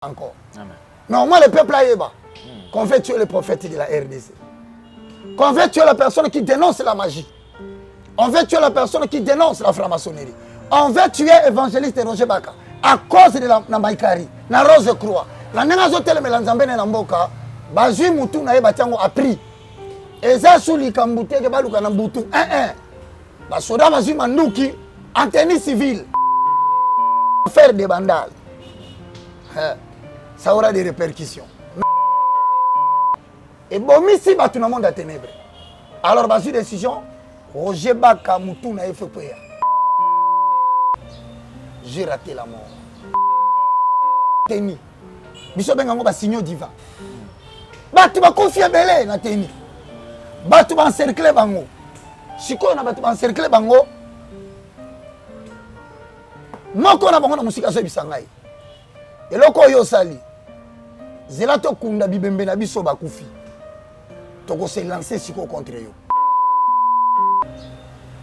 encore. Amen. Non, moi, le peuple Aïeba, qu'on veut tuer le prophète de la RDC. Qu'on veut tuer la personne qui dénonce la magie. On veut tuer la personne qui dénonce la franc-maçonnerie. On veut tuer l'évangéliste Roger Baka à cause de la Maïkari, la Rose Croix. La Nenazotele Melanzambene Namboka, Bazui Moutou Nae Batiango a pris. Et ça, sous les Kambouté, que Balouka Namboutou, Basoda Bazui Mandouki, en tenue civile. Faire des bandales. Ça aura des répercussions. Et bon, ici, tout le monde a ténèbres. Alors, bah, sur décision, Roger Baka Moutou n'a fait peur. J'ai raté la mort. Teni. Biso bengango ba signaux divin. Batu ba confier belé na teni. Batu ba encercler bango. Siko na batu ba encercler bango. Moko na bango na musika so bisangai. Eloko yo sali. Zela to kunda bibembe na biso ba kufi. Toko se lancer siko contre yo.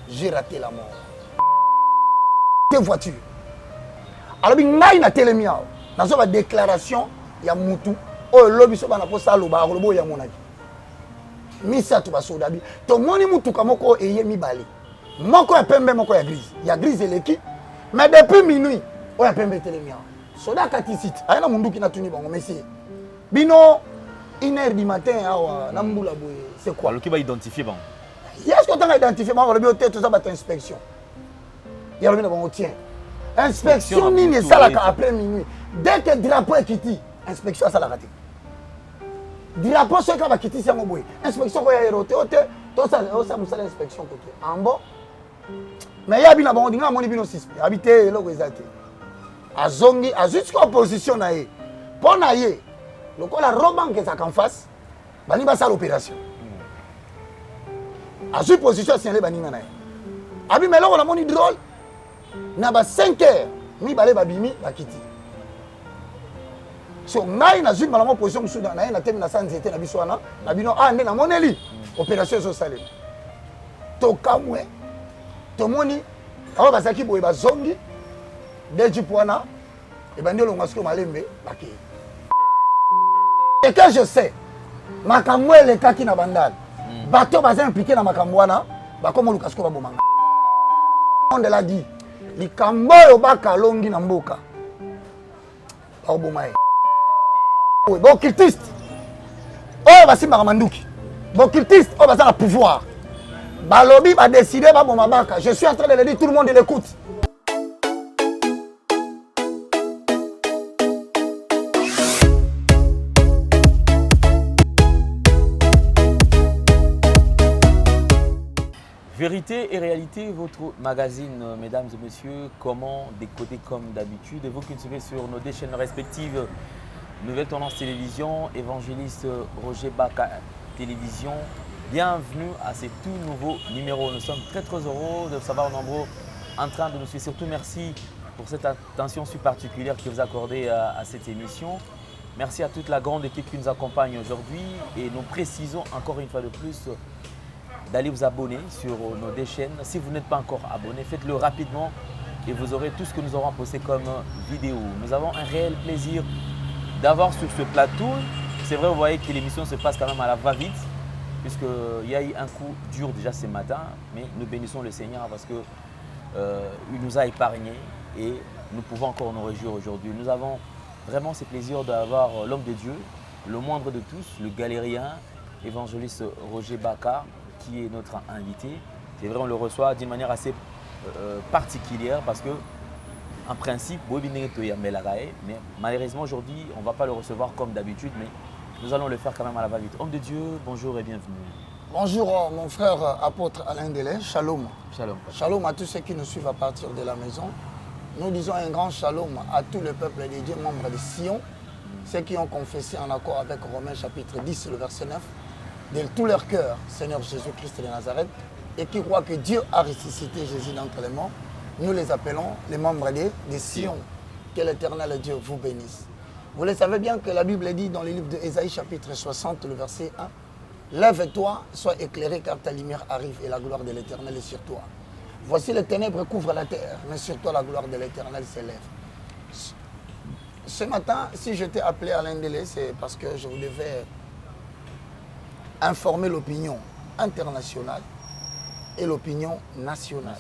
J'ai raté la mort. Deux voitures. Alors bingai na telemia. Dans une déclaration, il y a Moutou. Oh, lobby so bana posa loba robo ya monaki. Misa tu baso dabi. To moni Moutou kamoko eye mi bali. Moko ya pembe moko ya grise. Il y a grise eleki. Mais depuis minuit, on ya pembe telemia. Soda katisit. Ayana mundu ki na tuni bango monsieur. Bino 1h du matin awa na mbula boye. C'est quoi? Le qui va identifier bon. Est-ce que tu as identifié moi le bioté tout ça ba inspection. Il y a le bino bango tient. Inspection ni ça là après minuit. Dès que le drapeau est quitté, inspection ça l'a raté. Drapeau c'est quand va quitter c'est ngoboy. Inspection ko ya eroté to ça musala inspection côté. En bon. Mais ya bina bango dinga moni bino 6. Habité eloko ezate. Azongi azuska opposition na ye. Pour na ye. Lokola roban que ça qu'en face. Bani ba ça l'opération. Azu position signalé baninga na ye. Abi meloko na moni drôle. Na ba 5 heures, mi balé babimi ba kiti. So ngai na zuma la position musuda na na temi na sanzete na biswana, na bino ande na moneli. Opération so salé. To kamwe. To moni awa basaki boye ba zongi. Deji poana e bandelo ngasko malembe baki. Et quand je sais makamwe le kaki na bandal. Bato baza impliqué na makamwana, ba comme lukasko ba bomanga. On de l'a dit. Likambo yo baka longi na mboka. Ba obomaye. Bon cultiste. Oh basimba manduki. Bon cultiste, oh baza la pouvoir. Ba lobby ba décider ba boma baka. Je suis en train de le dire, tout le monde l'écoute. Vérité et réalité, votre magazine, mesdames et messieurs, comment décoder comme d'habitude. Et vous qui nous suivez sur nos deux chaînes respectives, Nouvelle Tendance Télévision, Évangéliste Roger Baka Télévision, bienvenue à ce tout nouveau numéro. Nous sommes très heureux de savoir nombreux en train de nous suivre. Surtout merci pour cette attention si particulière que vous accordez à cette émission. Merci à toute la grande équipe qui nous accompagne aujourd'hui et nous précisons encore une fois de plus d'aller vous abonner sur nos deux chaînes. Si vous n'êtes pas encore abonné, faites-le rapidement et vous aurez tout ce que nous aurons posté comme vidéo. Nous avons un réel plaisir d'avoir sur ce plateau. C'est vrai, vous voyez que l'émission se passe quand même à la va-vite, puisqu'il y a eu un coup dur déjà ce matin, mais nous bénissons le Seigneur parce qu'il nous a épargnés et nous pouvons encore nous réjouir aujourd'hui. Nous avons vraiment ce plaisir d'avoir l'homme de Dieu, le moindre de tous, le galérien, évangéliste Roger Baka, qui est notre invité. C'est vrai, on le reçoit d'une manière assez particulière parce que, en principe, mais malheureusement aujourd'hui, on ne va pas le recevoir comme d'habitude, mais nous allons le faire quand même à la va-vite. Homme de Dieu, bonjour et bienvenue. Bonjour mon frère apôtre Alain Delay, shalom. Shalom. Shalom à tous ceux qui nous suivent à partir de la maison. Nous disons un grand shalom à tout le peuple de Dieu, membres de Sion, ceux qui ont confessé en accord avec Romains chapitre 10, le verset 9. De tout leur cœur, Seigneur Jésus-Christ de Nazareth, et qui croient que Dieu a ressuscité Jésus d'entre les morts, nous les appelons les membres de Sion. Que l'Éternel Dieu vous bénisse. Vous le savez bien que la Bible dit dans le livre d'Ésaïe chapitre 60, le verset 1, « Lève-toi, sois éclairé car ta lumière arrive et la gloire de l'Éternel est sur toi. Voici les ténèbres couvrent la terre, mais sur toi la gloire de l'Éternel s'élève. » ce matin, si je t'ai appelé Alain Délé, c'est parce que je devais informer l'opinion internationale et l'opinion nationale.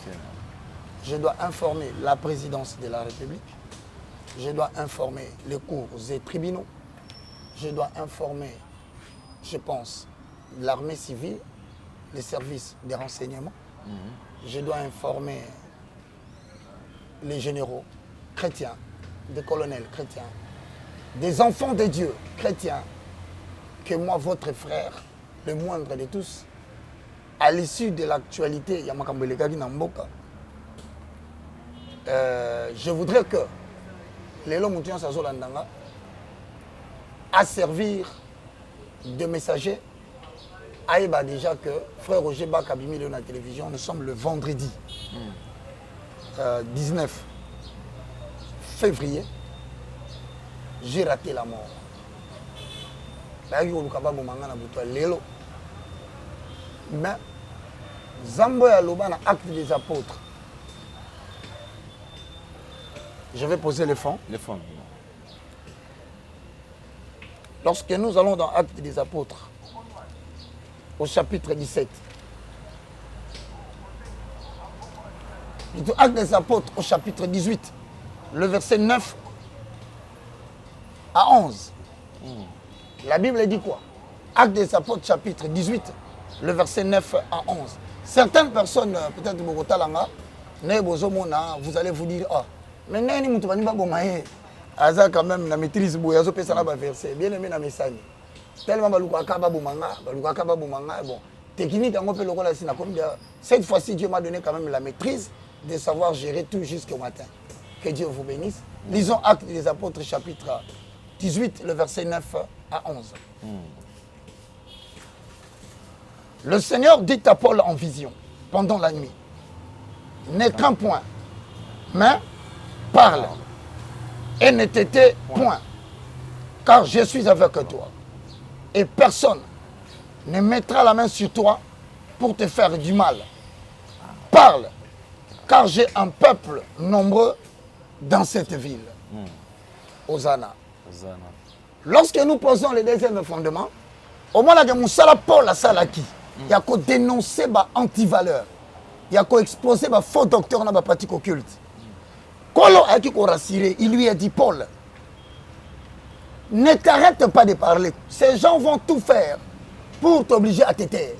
Je dois informer la présidence de la République, je dois informer les cours et tribunaux, je dois informer, je pense, l'armée civile, les services des renseignements, je dois informer les généraux chrétiens, des colonels chrétiens, des enfants de Dieu chrétiens, que moi, votre frère, le moindre de tous, à l'issue de l'actualité, je voudrais que Lélo Moutian Sazolandanga à servir de messager Aïba déjà que frère Roger Bakabimi de la télévision, nous sommes le vendredi 19 février, j'ai raté la mort. Mais Zambo Yaloba na acte des apôtres. Je vais poser le fond. Le fond. Lorsque nous allons dans Actes des apôtres, au chapitre 17, Actes des apôtres au chapitre 18, le verset 9 à 11. La Bible dit quoi? Actes des apôtres chapitre 18, le verset 9 à 11. Certaines personnes, peut-être Bogotalanga, vous allez vous dire, ah, mais Nani Moutouani Babomaye, Aza quand même, la maîtrise Bouyazo Pesana verset, bien aimé na Messani. Tellement Balouaka Baboumanga, bon, technique, cette fois-ci, Dieu m'a donné quand même la maîtrise de savoir gérer tout jusqu'au matin. Que Dieu vous bénisse. Lisons Actes des apôtres chapitre 18, le verset 9 à 11. Le Seigneur dit à Paul en vision, pendant la nuit, n'est qu'un point, mais parle, et ne t'étais point, car je suis avec toi, et personne ne mettra la main sur toi pour te faire du mal. Parle, car j'ai un peuple nombreux dans cette ville. Hosanna. Lorsque nous posons le deuxième fondement, au moins de Moussala Paul à Salaki, il y a qu'à dénoncer anti-valeur, il y a qu'à exposer faux docteur dans la pratique occulte. Kolo a qui rassuré, il lui a dit Paul, ne t'arrête pas de parler. Ces gens vont tout faire pour t'obliger à te taire.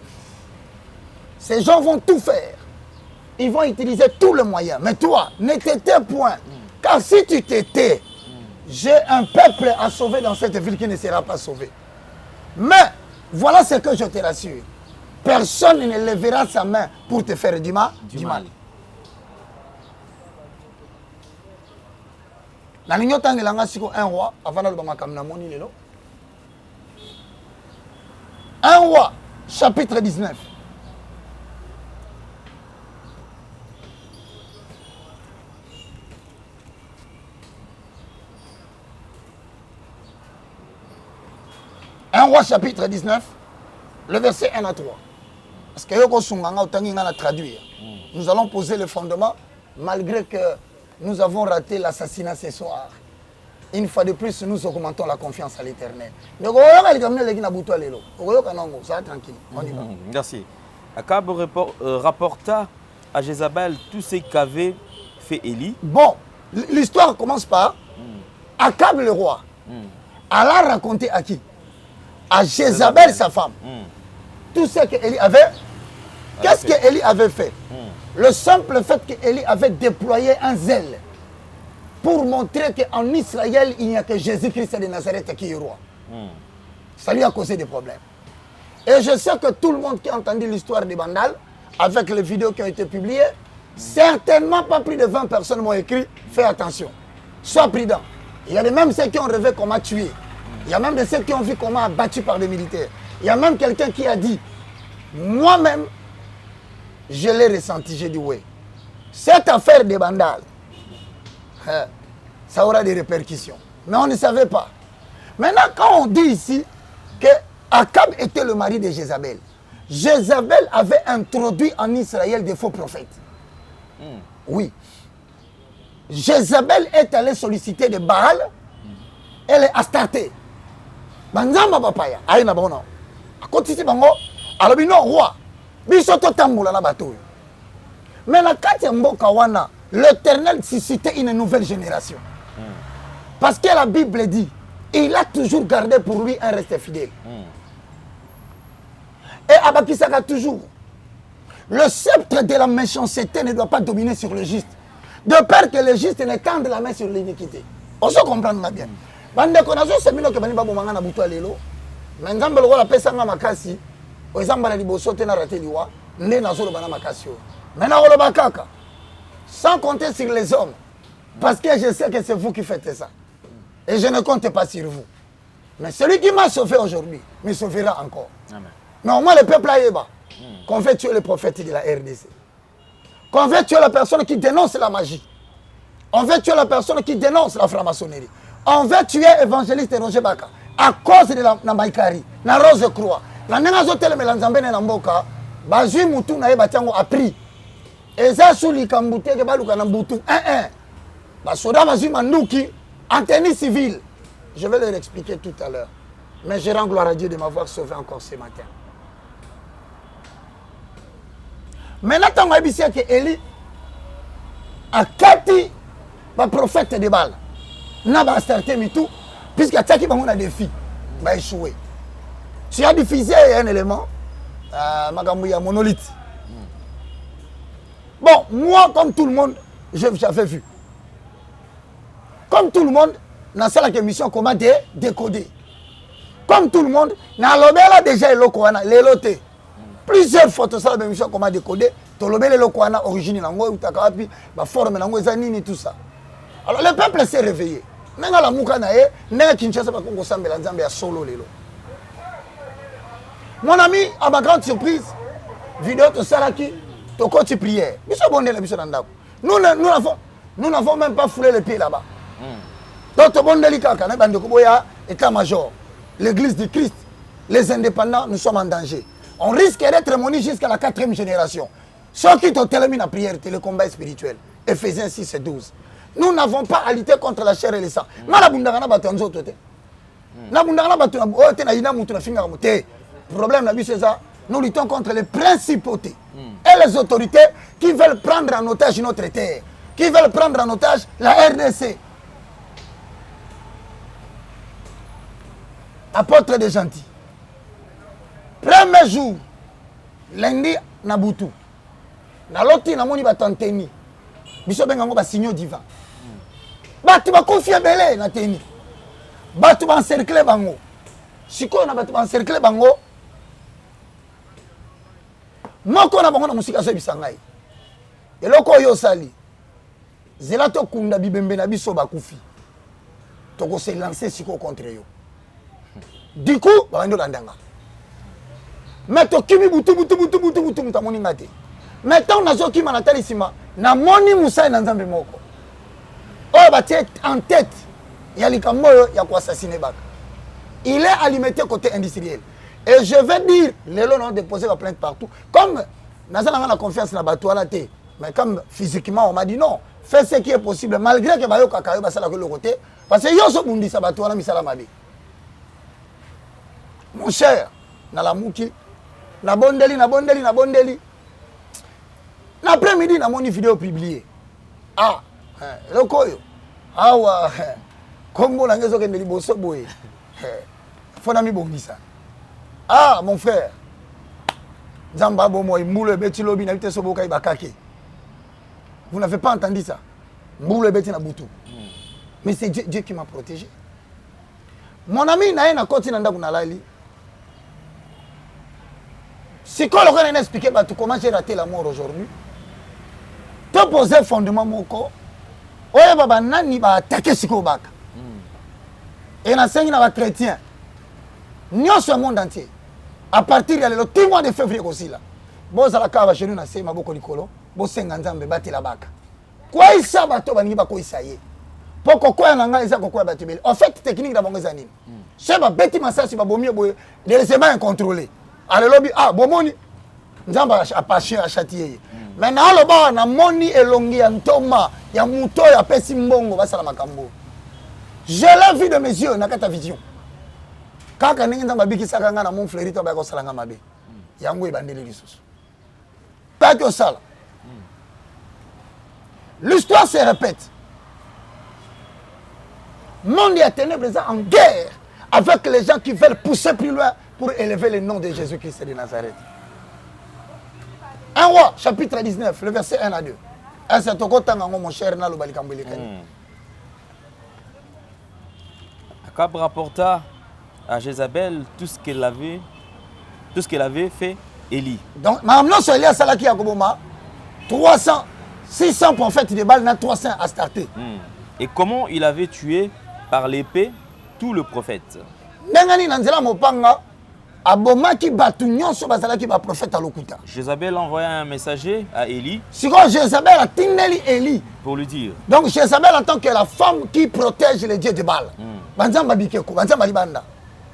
Ces gens vont tout faire. Ils vont utiliser tous les moyens. Mais toi, ne te tais point. Car si tu te tais, j'ai un peuple à sauver dans cette ville qui ne sera pas sauvé. Mais voilà ce que je te rassure. Personne ne lèvera sa main pour te faire du mal. La ligne un roi, avant de un roi, chapitre 19. Un roi, chapitre 19, le verset 1 à 3. Parce que traduire. Nous allons poser le fondement, malgré que nous avons raté l'assassinat ce soir. Une fois de plus, nous augmentons la confiance à l'Éternel. Ça va tranquille. On y va. Merci. Akab rapporta à Jézabel tout ce qu'avait fait Élie. Bon, l'histoire commence par Akab le roi. Allah a raconté à qui? À Jézabel, sa femme. Tout ce qu'Élie avait. Qu'est-ce qu'Élie avait fait? Le simple fait qu'Élie avait déployé un zèle pour montrer qu'en Israël, il n'y a que Jésus-Christ de Nazareth qui est roi. Ça lui a causé des problèmes. Et je sais que tout le monde qui a entendu l'histoire des Bandal, avec les vidéos qui ont été publiées, certainement pas plus de 20 personnes m'ont écrit « Fais attention, sois prudent ». Il y a même ceux qui ont rêvé qu'on m'a tué. Il y a même ceux qui ont vu qu'on m'a abattu par des militaires. Il y a même quelqu'un qui a dit « Moi-même, je l'ai ressenti, j'ai dit oui. Cette affaire des Bandal, ça aura des répercussions. Mais on ne savait pas. Maintenant, quand on dit ici que Akab était le mari de Jézabel, Jézabel avait introduit en Israël des faux prophètes. Oui. Jézabel est allée solliciter de Baal elle est Astarté. Banzamba papaya, aïe na bon. A côté bango, alors non roi. Bisoto tamboula na bateau. Mais la carte mboka wana, l'Éternel suscitait une nouvelle génération. Parce que la Bible dit, il a toujours gardé pour lui un reste fidèle. Et Abakisaka toujours, le sceptre de la méchanceté ne doit pas dominer sur le juste. De peur que le juste ne tende la main sur l'iniquité. On se comprend bien. Bande konazo semino ke bani babo mangana butu alelo. Mais nzambe lokola pesa nga makasi, o ezamba na liboso te na raté liwa, nde nazolo bana makasi. Maintenant on le bakaka. Sans compter sur les hommes. Parce que je sais que c'est vous qui faites ça. Et je ne compte pas sur vous. Mais celui qui m'a sauvé aujourd'hui me sauvera encore. Amen. Non, moi le peuple a yéba. Qu'on fait tuer le prophète de la RDC. Qu'on veut tuer la personne qui dénonce la magie. On veut tuer la personne qui dénonce la franc-maçonnerie. On veut tuer évangéliste Roger Baka à cause de la Maïkari, la Rose Croix. La Nengazo Telemelanzambe Namboka, Bazui Moutou Nae Batiango a pris. Et ça, sous les Kambouté, Baluka Namboutou, Basoda Bazui Mandouki, en tenue civile. Je vais leur expliquer tout à l'heure. Mais je rends gloire à Dieu de m'avoir sauvé encore ce matin. Maintenant, tant que Eli a Kati, le prophète de Baal, n'a pas starté tout, puisqu'il y a un défi, il va échouer. Tu as diffusé un élément, Magamouya monolithe. Bon, moi, comme tout le monde, j'avais vu. Comme tout le monde, dans cette émission, comment décoder. Comme tout le monde, dans l'obéla déjà les lotés. Plusieurs photos ça la émission comment décoder to lobé le kwana origine nango utakapi ba forme nango ezanini tout ça. Alors le peuple s'est réveillé. Nenga la muka na ye, nenga Kinshasa ba kongo sambela nzambe ya solo lelo. Mon ami, à ma grande surprise, vidéo to salaki to koti prière. Biso bonne la biso ndako. Nous n'avons même pas foulé les pieds là-bas. Donc to bonne kaka na bandeko boya état-major, l'église du Christ, les indépendants, nous sommes en danger. On risque d'être moni jusqu'à la 4e génération. Ceux qui ont terminé la prière, le combat spirituel. Ephésiens 6 et 12. Nous n'avons pas à lutter contre la chair et le sang. Le problème, c'est ça. Nous luttons contre les principautés et les autorités qui veulent prendre en otage notre terre, qui veulent prendre en otage la RDC. Apôtre des gentils. Premier jour, lundi, Nabutu. Naloti namoni batanteni. Biso bengango ba signaux divin. Batu ba confia belé na teni. Batu ba encercler bango. Siko na batu ba encercler bango. Moko na bango na musika so bisangai. Eloko yo sali. Zelato kunda bibembe na biso ba kufi. Toko se lancer siko contre yo. Du coup, ba ndo landanga. Mais tu kimi butu mutamoni ngate. Mais tant nazo ki manatali sima na moni musa na nzambe moko. Oh ba tête en tête. Ya likambo ya ko assassiner baka. Il est alimenté côté industriel. Et je vais dire les lots ont déposé la plainte partout. Comme nazana na confiance na bato ala té. Mais comme physiquement on m'a dit non, fais ce qui est possible malgré que bayo kakayo basala ko le côté parce que yo so bundi sa bato ala misala mabe. Mon cher, na la muki na bondeli. L'après-midi, na moni vidéo publiée. Ah, le koyo. Ah wa, Congo na ngezo kende liboso boye. Fona mi bongisa. Ah, mon frère. Zamba bomo mboule beti lobi na bité soboka ibakake. Vous n'avez pas entendu ça? Mboule beti na butu. Mais c'est Dieu qui m'a protégé. Mon ami na na koti na ndaku na lali. Si quand on a expliqué comment j'ai raté la mort aujourd'hui, tu as posé fondement mon corps, oye baba nani ba attaquer siko baka. Et na sengi na ba chrétien. Nyo sur le monde entier. À partir de le mois de février aussi là. Bon ça la kaba chez nous na sema boko likolo, bo senga nzambe bati la baka. Kwa isa bato bani ba ko isaye. Poko kwa na nga isa ko kwa batibeli. En fait technique da bongo zanini. C'est ba beti masasi ba bomie boye, les semaines incontrôlées. Alors lobby ah bomoni nzamba apache achatiye mais na lo ba na moni elongi ya ntoma ya muto ya pesi mbongo basala makambo Je l'ai vu de mes yeux, n'a ta vision. Quand on est dans ma biki sakanga na mon fleuri to ba ko salanga mabe. Yango ebandeli lisusu. Pas que ça. L'histoire se répète. Monde est ténèbres en guerre avec les gens qui veulent pousser plus loin pour élever le nom de Jésus-Christ de Nazareth. 1 Roi, chapitre 19, le verset 1 à 2. Est-ce que mon cher na lo balikambele kani? Akab rapporta à Jézabel tout ce qu'elle avait fait Élie. Donc, maintenant, c'est Elias Salaki Akoboma, 300, 600 prophètes de Baal, 300 à starter. Et comment il avait tué par l'épée tout le prophète. Nengani Nanzela Mopanga, Aboma qui batu nyonso bazala qui ba prophète à l'okuta. Jézabel envoya un messager à Élie. Si quand Jézabel a tineli Élie. Pour lui dire. Donc Jézabel en tant que la femme qui protège les dieux de Baal. Banzamba bikeko, banzamba libanda.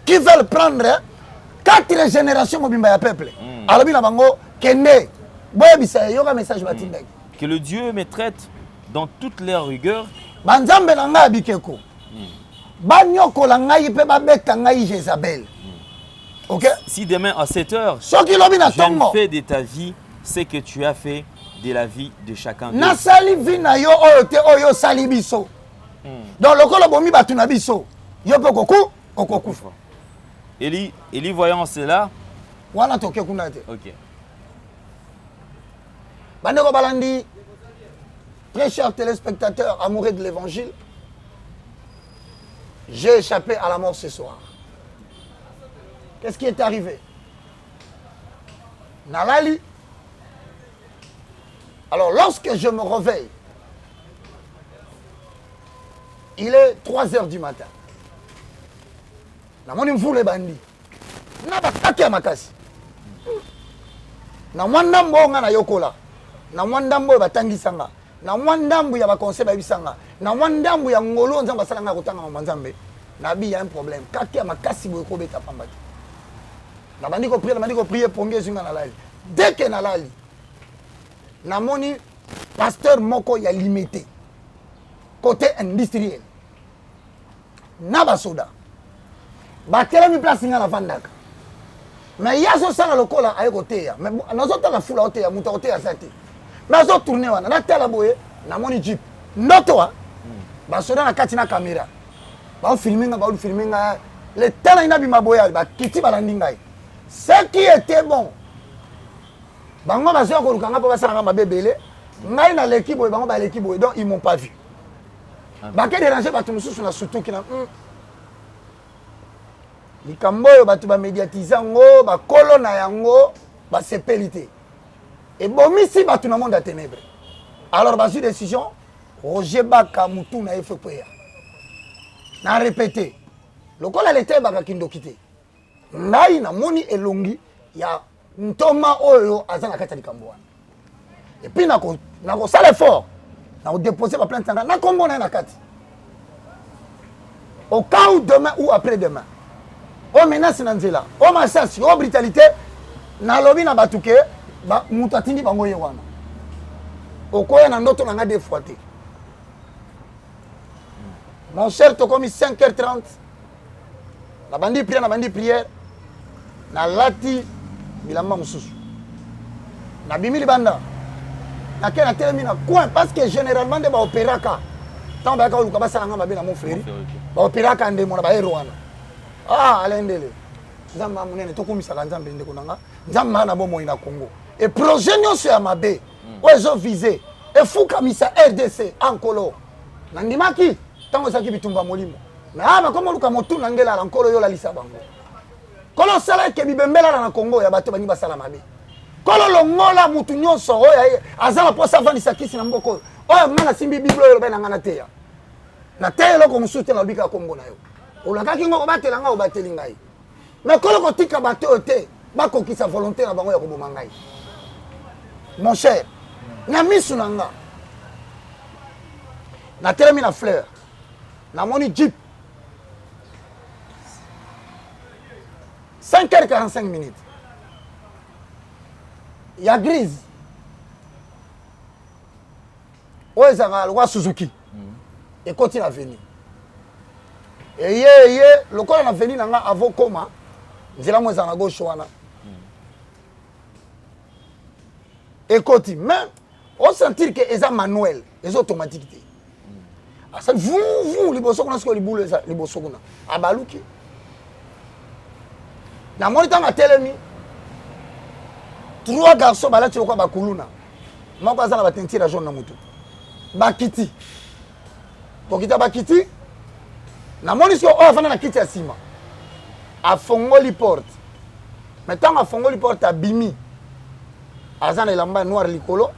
Qui veulent prendre 4 générations mobimba ya peuple. Alors bina bango kende. Boya bisa yoga message batindaki. Que le Dieu me traite dans toute leur rigueur. Banzambe nanga bikeko. Banyoko la ngai pe babeta ngai Jézabel. Ok? Si demain à 7 heures, je ne fais de ta vie ce que tu as fait de la vie de chacun d'eux. Nasali vina yo oyote oyo sali biso. Donc le kolo bomi batu na biso. Yo pe kokufa. Élie voyant cela. Wana toke kuna te. OK. Bandeko balandi, très chers téléspectateurs amoureux de l'évangile, j'ai échappé à la mort ce soir. Qu'est-ce qui est arrivé? Nalali. Alors, lorsque je me réveille, il est 3 h du matin. Na moni mvule bandi. Na bakaki ya makasi. Na mwandambo nga na yokola. Na mwandambo batangisanga. Na mwandambo ya bakonseil babisanga. Na mwandambo ya ngolo nzamba salanga kotanga manzambe. Na bi y a un problème. Kaki ya makasi boye ko beta pambati. Na bandi ko prier ponge zunga na lali. Dès que na lali. Na moni pasteur moko ya limité. Côté industriel. Na basoda. Batela mi place nga na vandaka. Mais yaso sala lokola aye côté ya. Mais nazota la fula côté ya muta côté ya sati. Nazo tourner wana na tela boye na moni jeep. Ndoto wa. Basoda na kati na caméra. Ba filminga ba filminga le tala ina bi maboya ba kiti balandi ngai. Ce qui était bon. Bango bazo ko rukanga pa basala ngamba bebele. Ngai na l'équipe boye bango ba l'équipe boye donc ils m'ont pas vu. Ba ke déranger ba tumususu na surtout kina. Likambo yo batu ba médiatiser ngo ba kolo na yango ba sepelité. Et bomisi batu na monde à ténèbres. Alors ba décision Roger Baka mutu na FPA. Na répété. Lokola l'été baka kindo kité. Ngai na moni elongi ya ntoma oyo azana kati likambo wana. Et puis nako sala effort. Nako déposer ba plainte na kombo na kati. Au cas où demain ou après-demain. O menace na nzela. O massasi, o brutalité na lobi na batuke ba mutatindi bango ye wana. Okoya na ndoto na nga des fois te. Mon cher tokomi 5h30. Na bandi prière. Na lati bilamba mususu. Na bimili banda. Na kena telemi na coin parce que généralement de ba opéraka. Tant ba ka oluka ba sala nga mabe na mon frère. Ba opéraka ndemo na ba hero wana. Ah, alendele. Nzamba munene tokomisa nzambe ndeko nanga. Nzamba na bomo ina Congo. Et projet nyonso ya mabe. Ozo visé. Et fuka misa RDC ankolo. Nandimaki tango saki bitumba molimo. Mais ah, comme luka motu nangela la nkolo yo la lisa bango. Kolo sala ke bibembela na Congo ya bato bani basala mabe. Kolo longola mutu nyonso oya azala po savani sakisi na mboko. Oya mana simbi biblo yo bena ngana teya. Na teya loko musute na bika Congo na yo. Olakaki ngo batela nga obateli ngai. Mais kolo kotika bato te bakokisa volonté na bango ya koboma ngai. Mon cher, na misu nanga. Na telemi na fleur. Na moni jeep. 5h45. Ya grise. Oezanga lwa Suzuki. Et continue à venir. Et le corps a venu avant coma. Je l'ai mis à gauche. Écoutez, mais on sentir que c'est manuel, c'est automatique. Ça vous les bossons qu'on a sur les boules les bossons qu'on a. Abaluki. Na moniteur ma télémi. 3 garçons bala tu quoi bakuluna. Moi quoi ça na batenti la jaune na mutu. Bakiti. Pour kita bakiti. Na moniteur on va na kiti ya sima. A fongoli porte. Maintenant a fongoli porte a bimi. Azan elamba noir likolo.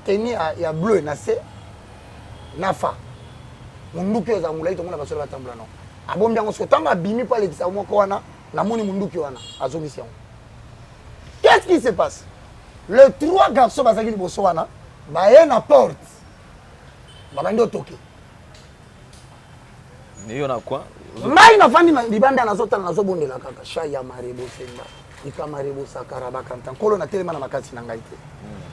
Teni ya bleu na se. Nafa. Munduki oza mulai to mona basolo batambula non. Abombi yango sotanga bimi pa lekisa moko wana na moni munduki wana azongisi yango. Qu'est-ce qui se passe? Les 3 garçons bazaki liboso wana ba ye na porte. Ba bando toke. Mais on a quoi? Mai na fandi libanda na zotala na zobondela kaka shaya marebo semba. Ika marebo sakara bakanta. Kolo na telema na makasi na ngai te.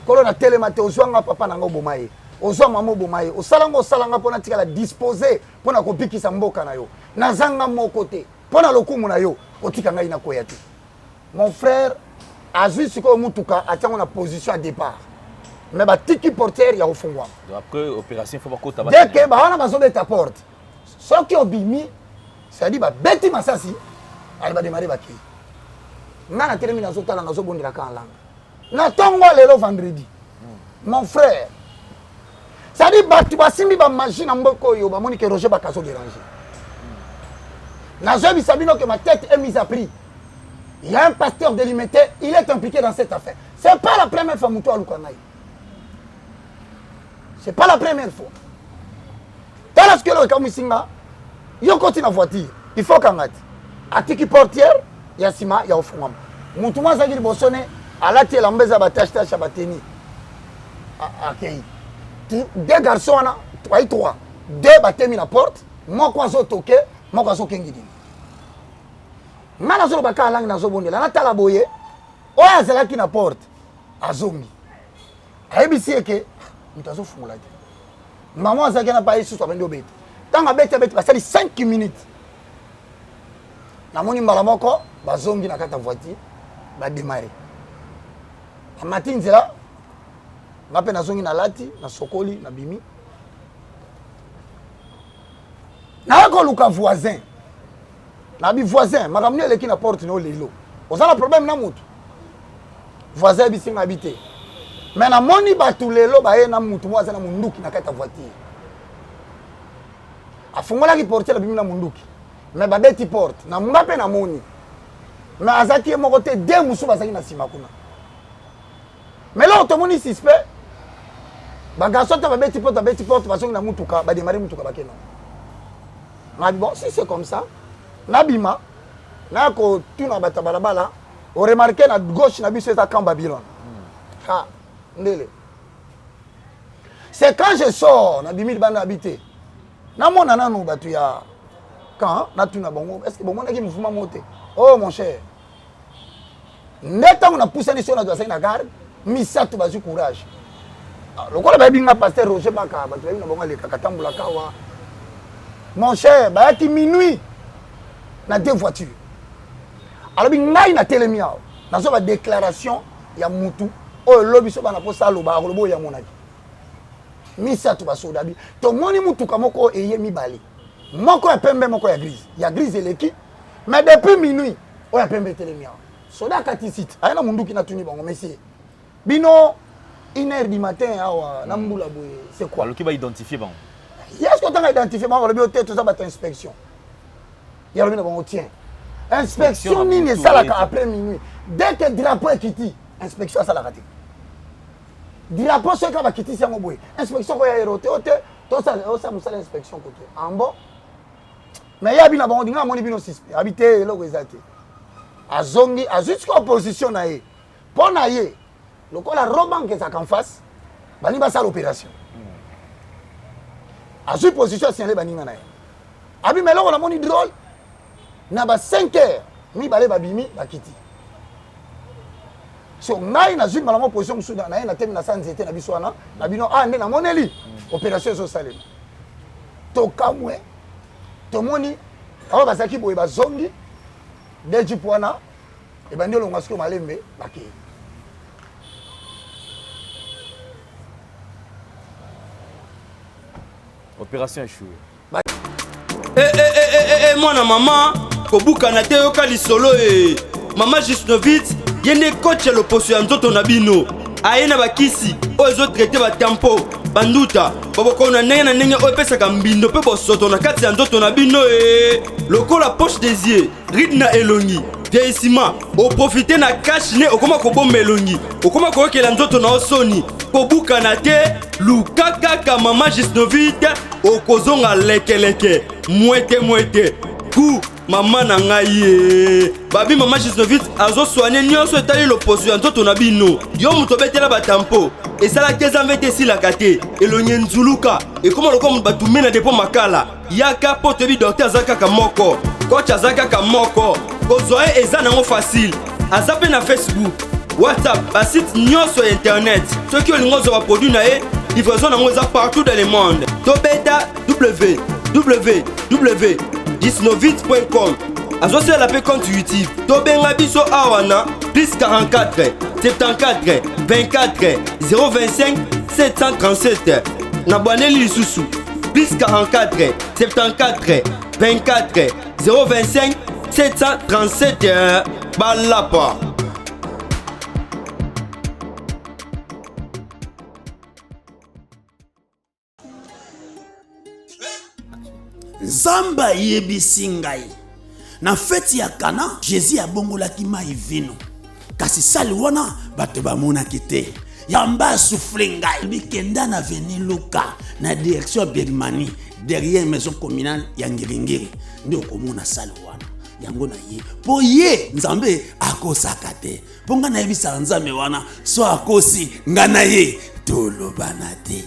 Kolo na telema te ozwanga papa na ngo bomaye. Ozo mamo bomaye osalanga pona tikala disposer pona kopikisa mboka na yo nazanga moko te pona lokumu na yo otika ngai na koya te. Mon frère a juste siko mutuka atango na position à départ mais ba tiki portière ya ofungwa après opération faut pas ko tabata dès que ba wana bazobe ta porte soki obimi c'est dit ba beti masasi ali ba démarrer ba ki ngana telemi na zotala na zobondela kan langa na tongo lelo vendredi mon frère. Ça dit, tu vas simbi ba machine en boko yo, ba moni que Roger Bakaso déranger. Nazobi Sabino que ma tête est mise à prix. Il y a un pasteur délimité, il est impliqué dans cette affaire. C'est pas la première fois Moutou Aloukangaï. C'est pas la première fois. Dans ce que le Kamusinga, il continue la voiture. Il faut qu'on aille. À tiki portière, il y a Sima, il y a Ofumam. Moutou Mazagil Bossone, à la télé, l'ambeza batachta chabateni. Ok. 2 garçons, 3. 2 battent la porte. Moi, quoi, je toqué. Moi, quoi, je kengi. Mana zo baka lang na zo bonde. La tala boye. O ya zela ki na porte. Azongi. Ayebisi eke. Mutazo fungula te. Maman azaki na pa yesu so bendo bete. Tanga bete basali 5 minutes. Na moni mbala moko bazongi na kata voiture. Ba démarrer. A matin zela ngape nazongi na lati na sokoli na bimi na ko luka voisin na bi voisin makamni eleki na porte no lelo ozana problème na mutu voisin bisinga habité mais na moni batu lelo ba ye na mutu mwaza na munduki na kata voiture afungola ki porte la bimi na munduki mais ba beti porte na ngape na moni mais azaki moko te de musu bazaki na sima kuna mais là tout le monde suspect. Bagaso ta babeti porte basongi na mutuka ba démarrer mutuka bakeno. Na bon si c'est comme ça. Nabima na ko tuna bata balabala o remarquer na gauche na biso ta camp Babylone. Ha ndele. C'est quand je sors na bimi bana habité. Na mona nanu batu ya quand na tuna bongo est-ce que bon mona ki mouvement monter. Oh mon cher. Neta on a poussé ni sur na doit na garde. Misa tu bazu courage. Le quoi la pasteur Roger Baka, mon cher, bah qui minuit, na 2 voitures. Alors il y a télémia, dans une déclaration, il y a Moutou, oh lobby so bana po salo ba robo ya monaki. Misa tu baso dabi. To moni Moutou kamoko eye mi bali. Moko ya pembe moko ya grise. Il y a grise eleki, mais depuis minuit, oh ya pembe télémia. Soda katisite, ayana mundu ki na tuni bango messieurs. Bino 1h du matin, c'est quoi? Le qui va identifier bon. Est-ce que tu as identifié bon, le biotech tout ça va inspection. Il y a le bon tient. Inspection ni ne ça après minuit. Dès que drapeau est quitté, inspection ça la raté. Drapeau ce qui va quitter c'est mon inspection quoi y a roté tout ça ça l'inspection côté. En bon. Mais il y a bien bon dinga moni bino suspect. Habiter là où exacté. Azongi jusqu'à position na yé. Pour na yé. Le quoi la roban que ça qu'en face, bani ba ça l'opération. À cette position signalé bani ngana. Abi mais là on a moni drôle. Na ba 5 heures, mi balé ba bimi ba kiti. So ngai na zuma la position soudan na na temi na sanzete na biswana, na bino ah ndé na moneli. Opération so salé. To kamwe. tomoni awa bazaki boye bazongi deji pwana ebandi olonga siko malembe bakei opération échouée. Mwana mama kobukana te yoka lisolo mama Gisnovitz yende coach ya loposo ya nzoto na bino aye na bakisi oyo ezotraite batempo banduta babokona ndenge na ndenge oyo epesaka mbindo mpe bosoto na kati ya nzoto na bino lokola poche des yeux ride na elongi vieillissement oprofite na cash ne okoma kobomba elongi okoma koyokela nzoto na osoni kobukana te luka kaka mama Gisnovitz okozonga lekeleke mwete ku mama na ngai babi mama Gisnovitz azosoigne nyonso etali loposo ya nzoto na bino yo moto obetela batampo esalaki eza te esilaka te elongi nzuluka ekoma lokola moto batume na depo makala yaka mpo toyebi docteur aza kaka moko coach aza kaka moko kozwa ye eza nango facile aza mpe na Facebook WhatsApp basite nyonso ya internet soki olingi ozwa baproduit na ye livraison nango eza partout dans le monde tobeta www.gisnovitz.com azosala mpe compte YouTube tobenga biso awa na plus 44 74 24 025 737 na bwaneli lisusu plus 44 74 24 025 737 balapa. Zamba yebisi ngai na feti ya Kana Jésus abongolaki mai vino kasi sali wana bato bamonaki te yamba souffle ngai bikenda na veni Luka na direction Bergmani derrière maison communale ya Ngiringiri ndio komona sali wana yango na ye po ye nzambe akosaka te po nga na yebisa nzambe wana so akosi nga na ye tolobana te.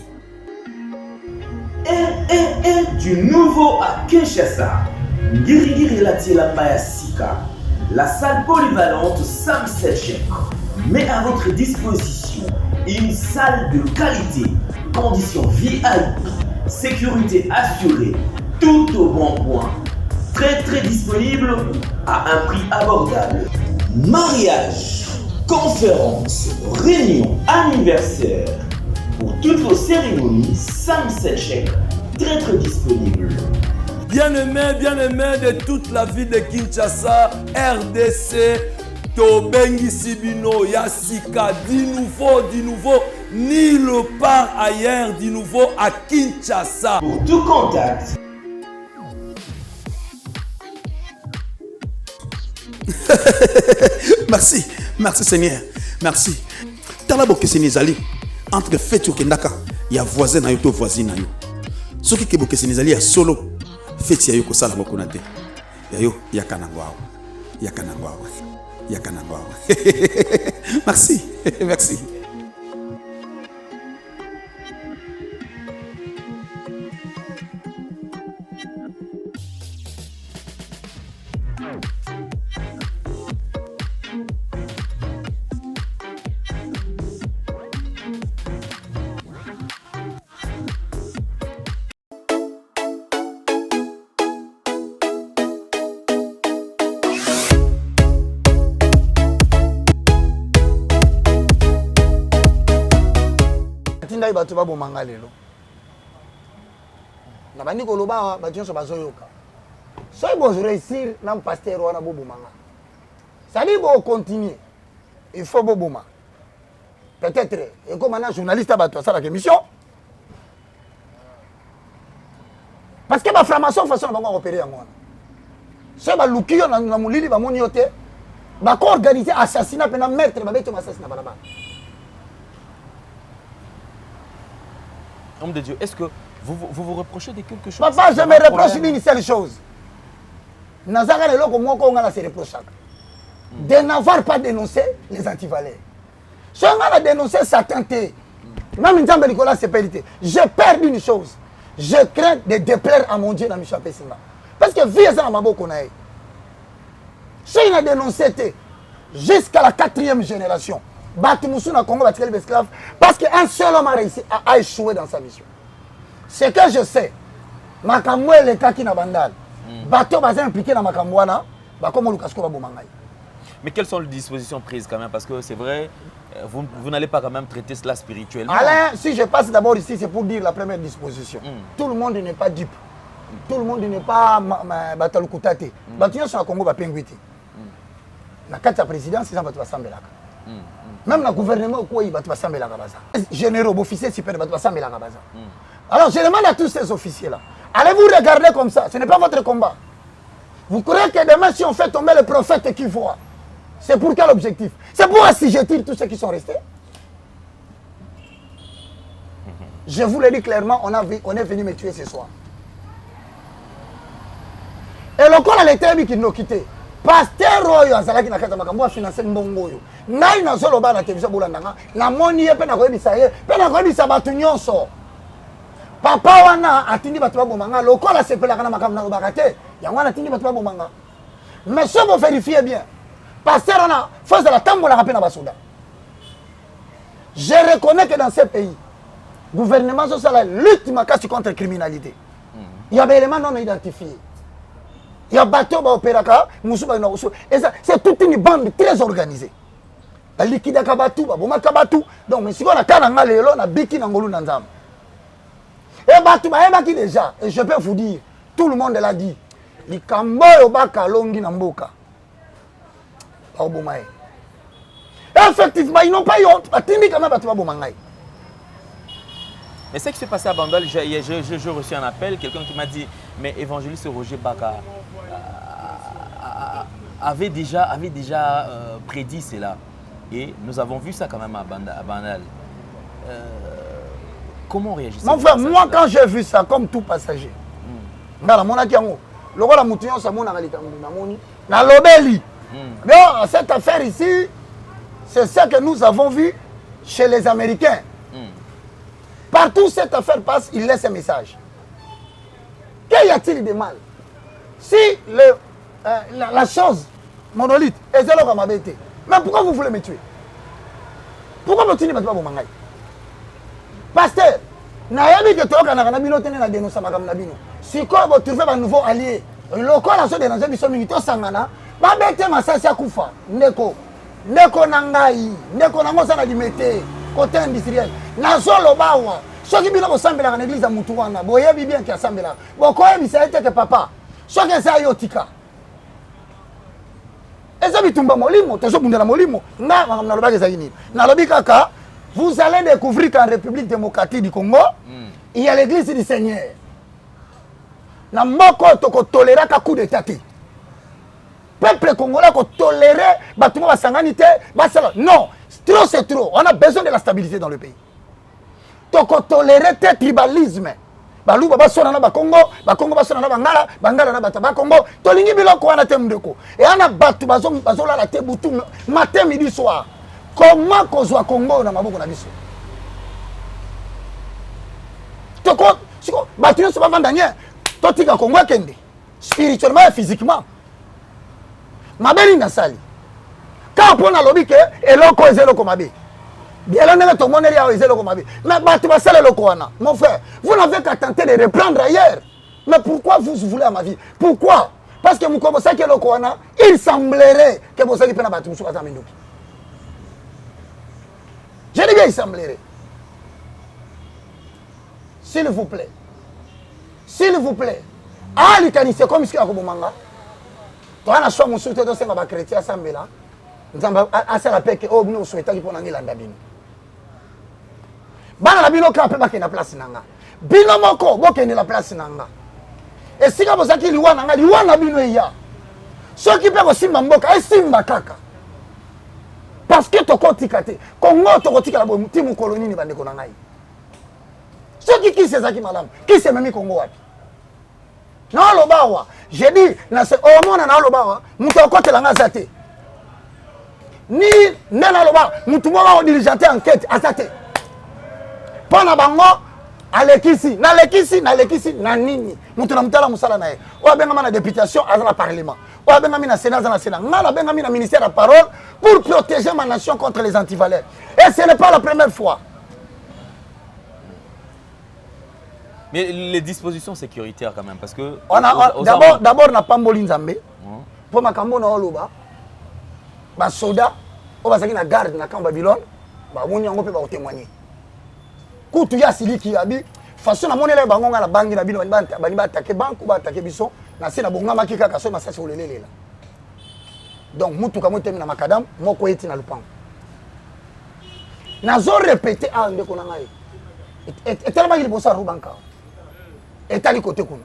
Du nouveau à Kinshasa, Ngirigiri Latielamba Sika, la salle polyvalente Sam Selchek met à votre disposition une salle de qualité, conditions VIP, sécurité assurée, tout au bon point, très disponible à un prix abordable. Mariage, conférences, réunions, anniversaires, pour toutes vos cérémonies, Sam Selchek, très disponible. Bien-aimés de toute la ville de Kinshasa, RDC, Tobengi Sibino, Yassika, du nouveau, nulle part ailleurs, du nouveau à Kinshasa. Pour tout contact. Merci Seigneur, merci. Talabo keseni ezali entre fête okendaka ya voisin na yo to voisine na yo. Soki ke bokeseni ezali ya solo fête ya yo kosala mokona te. Ya yo yakana ngwao. Merci. Ndai bato babomanga lelo na bandi koloba bato nyonso bazoyoka soki bozoréussir na pasteur wana bobomanga sali bocontinue il faut boboma peut-être ekoma na journaliste ya bato asalaka émission parce que baframason façon na bango akopere yango wana soki baluki yo na molili bamoni yo te bakoorganize assassinat mpe na meurtre babeti yo masasi na balabala. Homme de Dieu, est-ce que vous reprochez de quelque chose? Papa, je me reproche d'une seule chose. Nazaka le loko moko ngala se reproche. De n'avoir pas dénoncé les antivaleurs. Si on a dénoncé Satan, même Nzambe Nicolas c'est périté. J'ai peur d'une chose. Je crains de déplaire à mon Dieu dans Michel Pessinga. Parce que vie est dans ma bouche. Si on a dénoncé jusqu'à la 4e génération. Batumoussou na Congo batikeli l'esclave parce qu'un seul homme a réussi à échouer dans sa mission. Ce que je sais, Makamwe le kaki na bandal, bato baza impliqué dans makambo wana bakoma lukasko baboma ngai. Mais quelles sont les dispositions prises quand même? Parce que c'est vrai, vous n'allez pas quand même traiter cela spirituellement. Alain, si je passe d'abord ici, c'est pour dire la première disposition. Tout le monde n'est pas dupe. Tout le monde n'est pas batalukoutate. Batunya sur le Congo va penguiter. Na kati présidence, c'est ça va sambelaka. Même le gouvernement quoi il va sambelaka baza. Généraux, officiers super va sambelaka baza. Alors je demande à tous ces officiers là, allez-vous regarder comme ça, ce n'est pas votre combat. Vous croyez que demain si on fait tomber le prophète qui voit, c'est pour quel objectif? C'est pour assujettir tous ceux qui sont restés. Je vous le dis clairement, on est venu me tuer ce soir. Et le corps à l'état qui nous quitté. Pasteur Royo, Azalaki Nakata Makambo a financé Mbongoyo. Naï na solo ba na télévision Boulandanga. Na moni ye pe na koyebisa ye, pe na koyebisa batu nyonso. Papa wana atindi batu ba bomanga, le corps a sepelaka na makambo na lobakate. Yango wana atindi batu ba bomanga. Mais si vous vérifiez bien, pasteur on a force de la tambola rapé na basoda. Je reconnais que dans ces pays, le gouvernement social lutte makasi contre la criminalité. Il y a des éléments non identifiés. Il y a des bateaux qui opèrent, c'est toute une bande très organisée. La liquide kabatou, boma kabatou. Donc, mais si on a kananga lelo, on a biki nangolu nanzam. Et batou, baki déjà. Et je peux vous dire, tout le monde l'a dit. Les kamboyo baka longi namboka. Effectivement, ils n'ont pas eu honte. Atimi quand même batou babomangai. Mais ce qui s'est passé à Bandol, j'ai reçu un appel, quelqu'un qui m'a dit, mais évangéliste Roger Baka avait déjà prédit cela. Et nous avons vu ça quand même à Bandal. Comment réagissez-vous? Mon frère, moi quand j'ai vu ça, comme tout passager, cette affaire ici, c'est ce que nous avons vu chez les Américains. Partout où cette affaire passe, il laisse un message. Qu'y a-t-il de mal? Si la chose, monolithe, est zéro comme abété, mais pourquoi vous voulez me tuer? Pourquoi vous tuez pas mon mangai? Pasteur, naïbi que tu as un bino tenu la dénonce à Magam Nabino. Si quoi vous trouvez un nouveau allié, le corps a sauté dans un bisson militaire sangana, va bêter ma sassia koufa, neko nangai, neko nango sana dimete. Côté industriel. Nazolo bawa. Ceux qui viennent ensemble dans l'église à Moutouana, boye bien qui assemble là. Bon, quand il s'est que papa. Ceux qui sont yotika. Et ça bitumba molimo, toujours bundela molimo. Na loba gezayini. Na lobi kaka, vous allez découvrir qu'en République démocratique du Congo, il y a l'église du Seigneur. Na moko toko tolérer ka coup d'état. Peuple congolais ko tolérer batuma basanganité, basala. Non. Trop c'est trop. On a besoin de la stabilité dans le pays. Donc tolérer le tribalisme. Balou baba sona na Bakongo basona na Bangala, Bangala na Bataba Congo. Tolingi biloko wana temdeko. Et on a batu bazola la tebutu matin midi soir. Comment kozwa Congo na maboko na biso? Toko siko batu so ba vandanya. Totika Congo kende. Spirituellement et physiquement. Mabeli na sali. Quand on a lobby que eloko ezelo mabe. Bien là on monde là ezelo mabe. Mais batu ba sala eloko wana. Mon frère, vous n'avez qu'à tenter de reprendre ailleurs. Mais pourquoi vous voulez à ma vie? Pourquoi? Parce que vous commencez que eloko wana, il semblerait que vous allez prendre batu sur Azamindoki. Je dis bien il semblerait. S'il vous plaît. S'il vous plaît. Ah les canisiers comme ici à Kobomanga. Toi na so mon soutien de senga ba chrétien sambela. Nzamba asala peke o bino souhaitaki pona ngilanda bino. Bana la bino ka pe ba kena place nanga. Bino moko bokende la place nanga. Et si ka bozaki liwa na bino ya. Ceux qui peuvent simba mboka simba kaka. Parce que to kotikate. Kongo to kotika la bomuti mu colonie ni bande konanga. Ceux qui sezaki malam, qui se memi Congo wapi? Na lobawa, j'ai dit na se au monde na lobawa, muto kote la ngazate. Ni nena loba mutu mwa dirigeante enquête azate pona bango alekisi na nini mutu na mutala musala nae o benga na députation azala parlement o benga na sénat azala sénat ngala benga na ministère de parole pour protéger ma nation contre les antivaleurs et ce n'est pas la première fois. Mais les dispositions sécuritaires quand même, parce que... D'abord, on n'a pas mboli nzambe. Pour ma cambo na oloba, ba soda, on va na garde na camp Babylone, ba moni yango pe ba témoigner. Kutu ya siliki abi, façon na monela bango na bangi na bino bani ba attaquer banque ba attaquer biso, na se na bonga makika ka so ma sasa olelele la. Donc mutu ka motemi na makadam, moko eti na lupango. Nazo répéter a ndeko na ngai. Et tellement il bossa rubanka. Et tali côté kuna.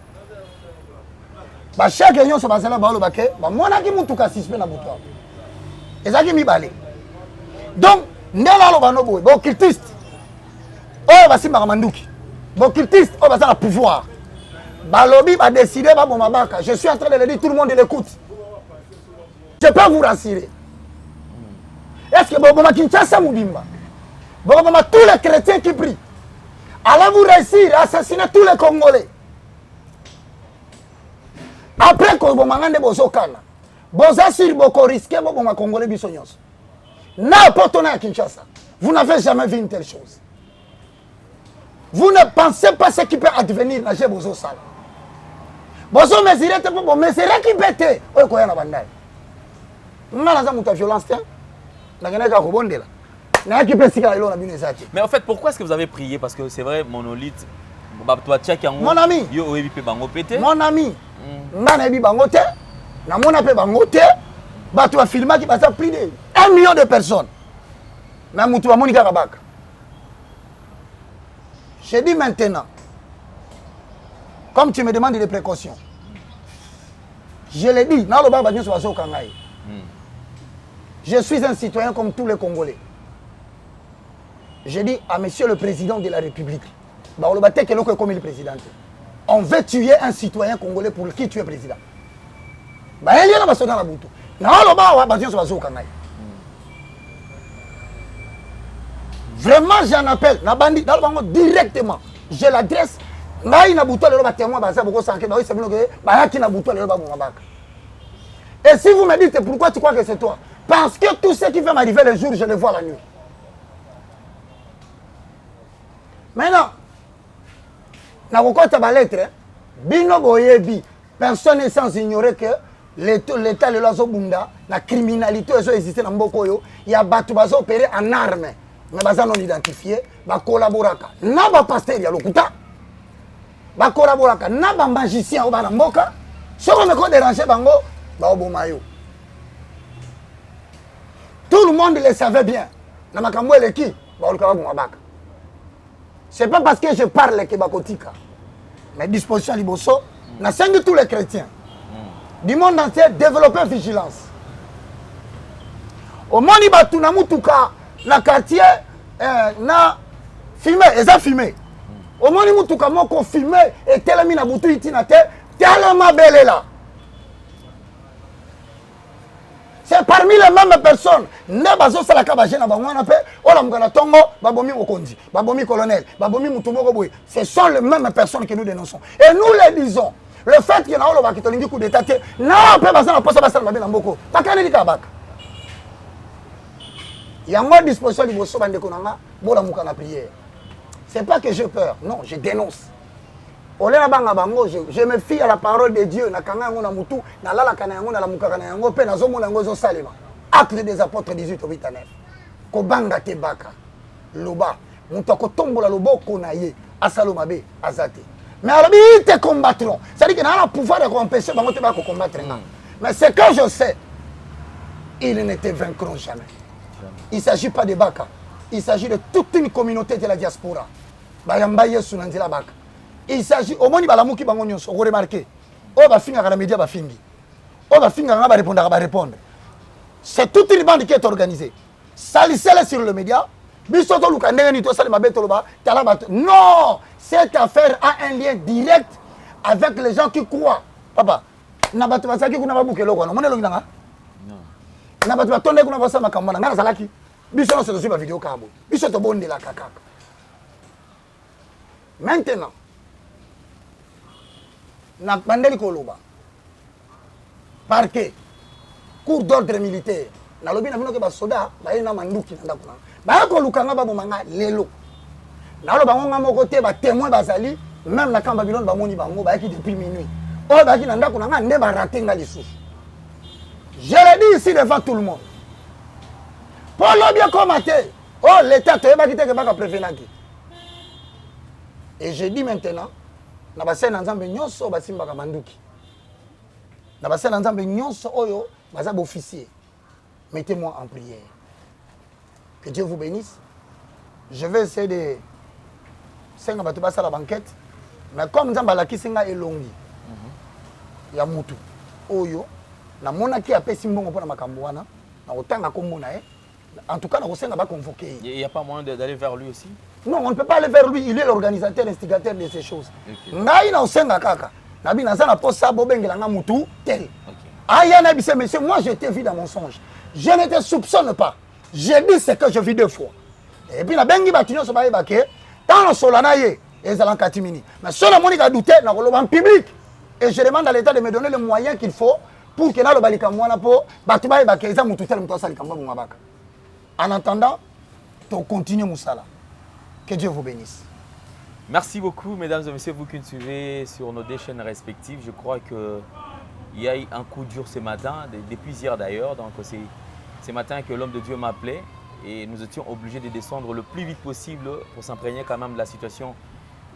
Ba chaque réunion so bazala ba lo bake, ba mona ki mutu ka suspend na buto. Ezaki mi balé. Donc ndela lo ba no boy, bo cultiste. Oh ba simba manduki. Bo cultiste, oh ba ça pouvoir. Ba lobby ba décider ba bon mabaka. Je suis en train de le dire, tout le monde l'écoute. Je peux vous rassurer. Est-ce que bon Kinshasa Moubimba, bon tous les chrétiens qui prient, allez-vous réussir à assassiner tous les Congolais? Après que vous m'avez bozokana, vous assurez beaucoup risqué pour Congolais bisognos. N'importe où à Kinshasa, vous n'avez jamais vu une telle chose. Vous ne pensez pas ce qui peut advenir dans les Bozosala. Bozo mesurez pour vous mesurer qui pète. Oh quoi na bandai. N'ala muta violence tiens. Na gana ka kobondela. Na ki pesika ilo na bino ezaki. Mais en fait, pourquoi est-ce que vous avez prié? Parce que c'est vrai, monolithe. Mon ami, mon ami, nana bi bango te, na mona pe bango te, bato wa filma qui passe plus de 1 million de personnes. Na mutu wa Monica Kabaka. Je dis maintenant, comme tu me demandes des précautions, je l'ai dit, na lo baba nyoso wazo kangai. Je suis un citoyen comme tous les Congolais. Je dis à monsieur le président de la République, comme le président, on veut tuer un citoyen congolais pour qui tu es président. Vraiment, j'en appelle directement. Je l'adresse. Et si vous me dites pourquoi tu crois que c'est toi? Parce que tout ce qui va m'arriver le jour, je le vois la nuit. Maintenant, na kokota ba lettre, bino boyebi, personne n'est sans ignorer que l'état le lazo bunda, la criminalité eso existe na mboko yo, ya batu bazo opérer en armes, mais baza non identifié, ba collaboraka. Na ba pasteur ya lokuta, ba collaboraka, na ba magicien o ba na mboka, soko me ko déranger bango, ba obomayo. Tout le monde le savait bien. Na makambo eleki, ba oluka ba mabaka. Ce n'est pas parce que je parle que Bakotika. Mais disposition liboso, na sengi tous les chrétiens du monde entier développer vigilance. Au moni batu na mutuka na quartier na filmé, eza filmé. Au moni mutuka moko filmé et telemi na butu itina te tellement belle là. C'est parmi les mêmes personnes. Ne bazo sala ka bajena bangwana pe ola mukana tongo babomi mokonzi, babomi colonel, babomi mutumoko boy. Ce sont les mêmes personnes que nous dénonçons. Et nous les disons. Le fait que na olo bakitolingi coup d'état te na pe bazana posa basala mabe na mboko. Takane li kabaka. Yango disposition liboso bande konanga bola mukana prière. C'est pas que j'ai peur, non, je dénonce. Je me fie à la parole de Dieu. Acte des apôtres 18 au 8 à 9. Kobanga te baka. Loba. Moutako tombola loboko na ye. Asalo mabe. Azate. Mais alors, ils te combattront. C'est-à-dire qu'il y a le pouvoir de empêcher de combattre. Mais ce que je sais, ils ne te vaincront jamais. Il ne s'agit pas de baka. Il s'agit de toute une communauté de la diaspora. Bayambaye sunanzila baka. Il s'agit au moins balamuki bango nyonso vous remarquez o ba finga kana média ba fingi o ba finga ba répondre c'est toute une bande qui est organisée salisele sur le média biso to luka ndenge ni to sali mabeto loba tala bato non cette affaire a un lien direct avec les gens qui croient papa na bato basaki kuna babukelo kwa monelo nganga non na bato batonde kuna basa makamana ngana salaki biso no se ba vidéo kabo biso to bondela kaka maintenant na pandeli koloba parquet cour d'ordre militaire na lobi na bino ke ba soda ba ina manduki na ndakuna ba ko lukanga ba bomanga lelo na loba ngonga moko te ba témoin bazali même na camp Babylone bamoni bango ba qui depuis minuit oh ba qui na ndako na nga nde ba raté nga lisusu. Je le dis ici devant tout le monde. Pour bien commenter. Oh l'état te ba kité que ba ka prévenir. Et je dis maintenant na ba sena nzambe nyonso ba simba ka manduki. Na ba sena nzambe nyonso oyo baza officier. Mettez-moi en prière. Que Dieu vous bénisse. Je vais essayer de senga bato basa la banquette. Mais comme nzamba la kisinga elongi. Ya mutu. Oyo na mona ki apesi mbongo pona makambo wana. Na otanga kombo na e. En tout cas, on va convoquer. Il n'y a pas moyen d'aller vers lui aussi? Non, on ne peut pas aller vers lui. Il est l'organisateur, l'instigateur de ces choses. Naï na osenga kaka. Nabi na zana posa bobengela nga mutu tel. Aya na bise monsieur, moi je t'ai vu dans mon songe. Je ne te soupçonne pas. J'ai dit ce que je vis 2 fois. Et puis na bengi batinyo so baye bake. Dans le solana ye, ezalan katimini. Mais sur la monique a douté na en public. Et je demande à l'État de me donner les moyens qu'il faut pour que na lo balika mwana po batubaye bake eza mutu tel mutu asali kamba mabaka. En attendant, on continue Moussala. Que Dieu vous bénisse. Merci beaucoup, mesdames et messieurs, vous qui nous suivez sur nos 2 chaînes respectives. Je crois qu'il y a eu un coup dur ce matin, depuis hier d'ailleurs. Donc c'est ce matin que l'homme de Dieu m'appelait et nous étions obligés de descendre le plus vite possible pour s'imprégner quand même de la situation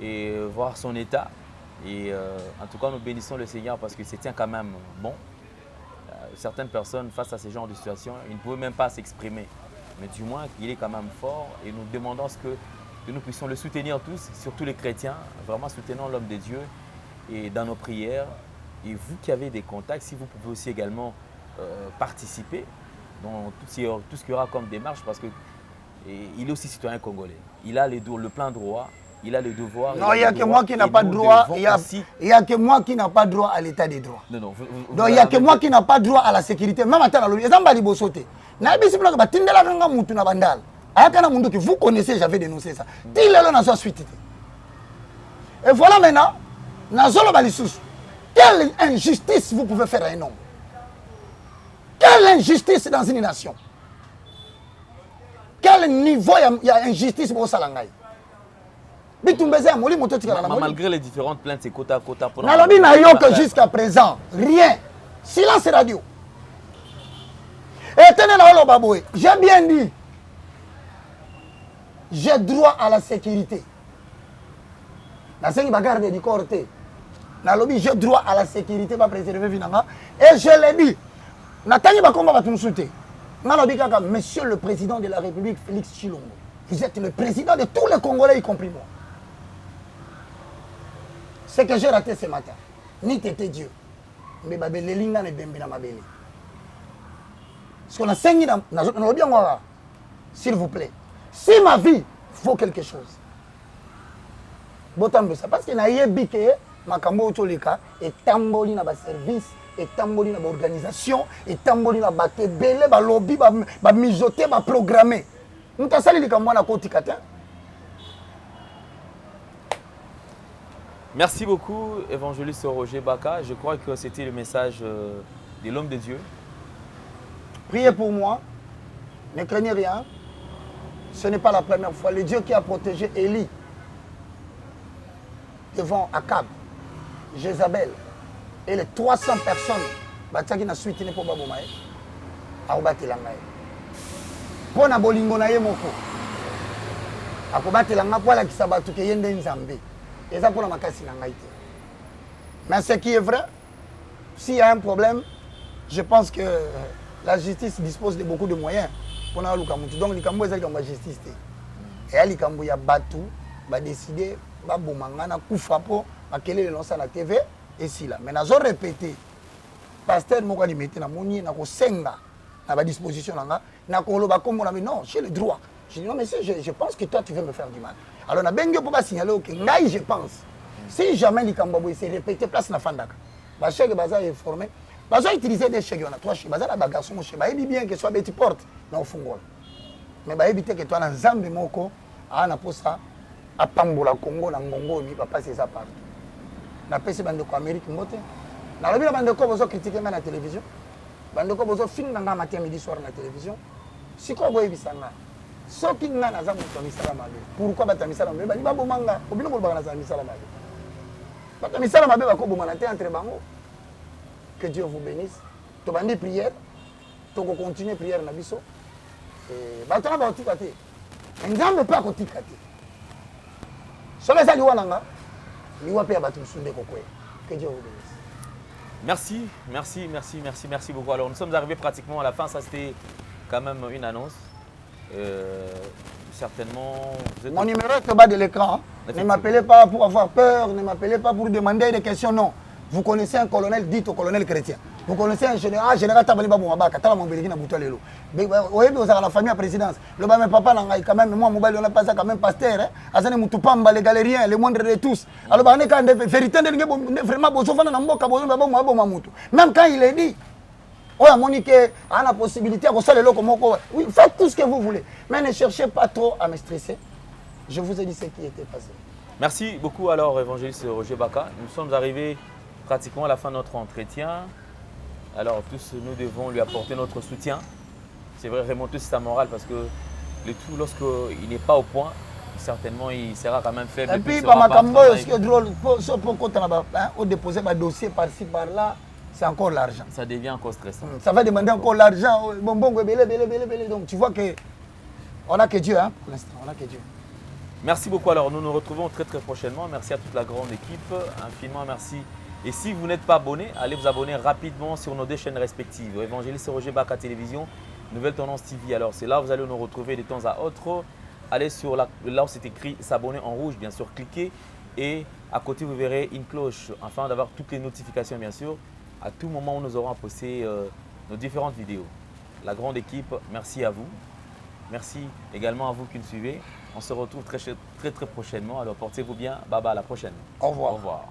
et voir son état. Et en tout cas, nous bénissons le Seigneur parce que c'était quand même bon. Certaines personnes, face à ce genre de situation, ils ne pouvaient même pas s'exprimer. Mais du moins, il est quand même fort et nous demandons que nous puissions le soutenir tous, surtout les chrétiens, vraiment soutenons l'homme de Dieu et dans nos prières. Et vous qui avez des contacts, si vous pouvez aussi également participer dans tout ce qu'il y aura comme démarche, parce qu'il est aussi citoyen congolais. Il a le plein droit, il a le devoir. Non, il n'y a que moi qui n'ai pas de droit. Il n'y a que moi qui n'ai pas droit à l'état des droits. Non, non. Donc il n'y a que moi qui n'ai pas droit à la sécurité. Même à Tanalo, il y a des gens qui sauter. Vous connaissez, j'avais dénoncé ça. Et voilà maintenant, quelle injustice vous pouvez faire à un homme? Quelle injustice dans une nation? Quel niveau il y a injustice pour Salangay? Malgré les différentes plaintes, c'est côte à côte. Jusqu'à présent, rien. Silence radio. J'ai bien dit, j'ai droit à la sécurité. J'ai droit à la sécurité, pas préserver. Et je l'ai dit, Monsieur le Président de la République, Félix Tshilombo, vous êtes le président de tous les Congolais, y compris moi. Ce que j'ai raté ce matin, ni t'étais Dieu, mais Babelé Linga ne Bembina Mabele. Ce qu'on a saigné dans le bien, s'il vous plaît, si ma vie vaut quelque chose, parce que na yebike makambo otoleka et tamboli na ba service et tamboli na ba organisation et tamboli na ba tebele ba lobby ba mijoter ba programmer. Ntasali likambo na kotikata. Merci beaucoup, évangéliste Roger Baka. Je crois que c'était le message de l'homme de Dieu. Priez pour moi, ne craignez rien. Ce n'est pas la première fois. Le Dieu qui a protégé Élie devant Akab, Jézabel et les 300 personnes qui n'ont suite pour Babomae, Aoubatelangae. Pour na bolingo na ye moko. Akobatelanga pour la kisabatu ke yende nzambe. Et ça pour la makasi na ngaite. Mais ce qui est vrai, s'il y a un problème, je pense que la justice dispose de beaucoup de moyens pour na lukamutu. Donc likambo ezali comme la justice. Et à likambo ya batu ba décider ba bomanga na kufa po makele le lancer na TV et si là. Mais nazo répéter pasteur moko ali mettre na moni na ko senga na ba disposition na ko loba kombo na non, j'ai le droit. Je dis non mais je pense que toi tu veux me faire du mal. Alors na bengo pour pas signaler que ngai je pense. Si jamais likambo bo c'est répéter place na fandaka. Ba chèque baza est formé. Baza utiliser des chèques on a 3 chèques baza na ba garçon chez ba ebi bien que soit beti porte na ofungola. Mais ba ebité que toi na nzambe moko ana posa a pambola Congo na ngongo mi papa c'est ça partout. Na pesi bande ko Amérique mbote. Na lobi na bande ko bozo critiquer na télévision. Bande ko bozo film nga matin midi soir na télévision. Siko boye bisanga. Soki nga na za muto misala mabe. Pourquoi bata misala mabe? Bani babo manga. Obino mo bana za misala mabe. misala mabe bakobomana te entre bango. Que Dieu vous bénisse. Tobandi prière. Toko continuer prière na biso. Bato na baotika te. Nzambe pa kotika te. Solo eza liwa nanga. Liwa pe ya bato musunde kokwe. Que Dieu vous bénisse. Merci beaucoup. Alors nous sommes arrivés pratiquement à la fin, ça c'était quand même une annonce. Certainement... Mon numéro est au bas de l'écran. Ne m'appelez pas pour avoir peur, ne m'appelez pas pour demander des questions, non. Vous connaissez un colonel, dites au colonel chrétien. Vous connaissez un général Tabaliba Boumabaka, Talamon Belgina Boutalelo. Vous voyez, vous avez la famille à présidence. Le bas, mes papas, quand même, moi, mobile, on a pas ça quand même pasteur. Azane Moutupamba, les galériens, les moindres de tous. Alors, on est quand même vérité, vraiment, même quand il est dit, oh, à Monique, on a la possibilité de faire le loco. Oui, faites tout ce que vous voulez. Mais ne cherchez pas trop à me stresser. Je vous ai dit ce qui était passé. Merci beaucoup alors, évangéliste Roger Baka. Nous sommes arrivés pratiquement à la fin de notre entretien. Alors tous nous devons lui apporter notre soutien. C'est vrai, remonter sa morale parce que le tout, lorsqu'il n'est pas au point, certainement il sera quand même faible. Et puis, ce qui est drôle, on dépose un dossier par-ci, par-là, c'est encore l'argent. Ça devient encore stressant. Ça va demander encore l'argent. Donc tu vois que on n'a que Dieu, hein, pour l'instant, on n'a que Dieu. Merci beaucoup. Alors nous nous retrouvons très prochainement. Merci à toute la grande équipe. Infiniment merci. Et si vous n'êtes pas abonné, allez vous abonner rapidement sur nos deux chaînes respectives. Évangéliste Roger Baka Télévision, Nouvelle Tendance TV. Alors c'est là où vous allez nous retrouver de temps à autre. Allez sur là où c'est écrit s'abonner en rouge, bien sûr, cliquez. Et à côté, vous verrez une cloche afin d'avoir toutes les notifications, bien sûr, à tout moment où nous aurons posté nos différentes vidéos. La grande équipe, merci à vous. Merci également à vous qui nous suivez. On se retrouve très prochainement. Alors portez-vous bien. Bye bye, à la prochaine. Au revoir. Au revoir.